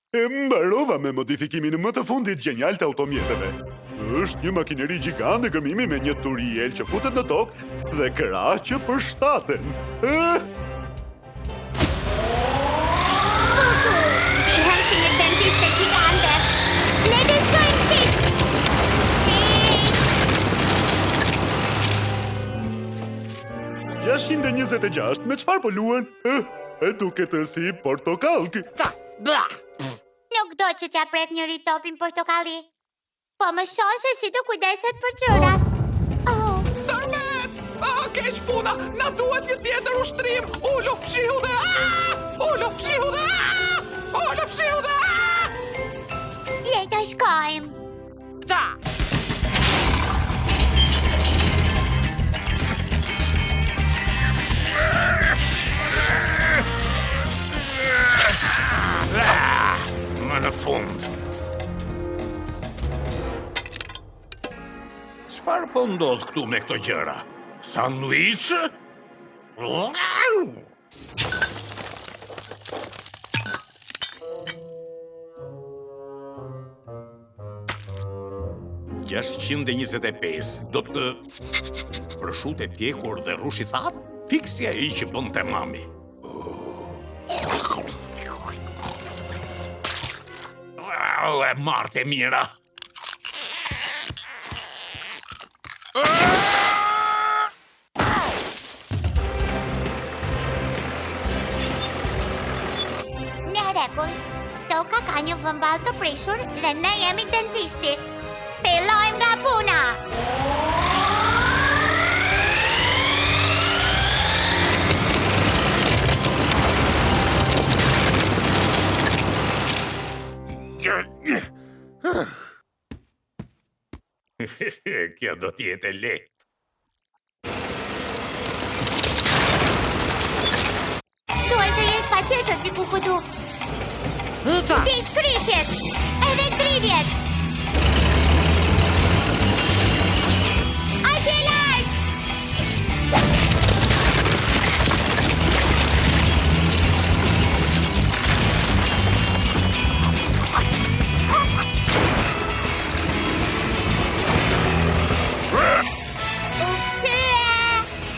E mbarova me modifikimin më të fundit gjenjal të automjeteve. Është një makineri gjigande gërmimi me një turiel që futet në tokë dhe krah që përshtaten. Ndihem si një dentiste gjigande. Le të shkojmë, Stitch! Stitch! 626, me çfarë po luan? E duket si portokallk. Nuk do që t'ja prek njëri topin portokalli. Po më shonë se si të kujdeset për gjërat. Tërmet! Keq puna! Na duhet një tjetër ushtrim! Ullu pshiu dhe! Ullu pshiu dhe! Ullu pshiu dhe! Le të shkojmë. Më në fund. Çfarë po ndodh këtu me këto gjëra? Sandwich? $625 do të prosciutto e pjekur dhe rrushi thatë, fiksja i që bënte mami. E martë e mira. Në rregull, toka ka një vëmball të prishur dhe ne jemi dentisti. Fillojmë nga puna! Kjo do t'jetë lehtë. Duhet të jetë patjetër diku këtu. Ti shkrishjet, edhe gridjet.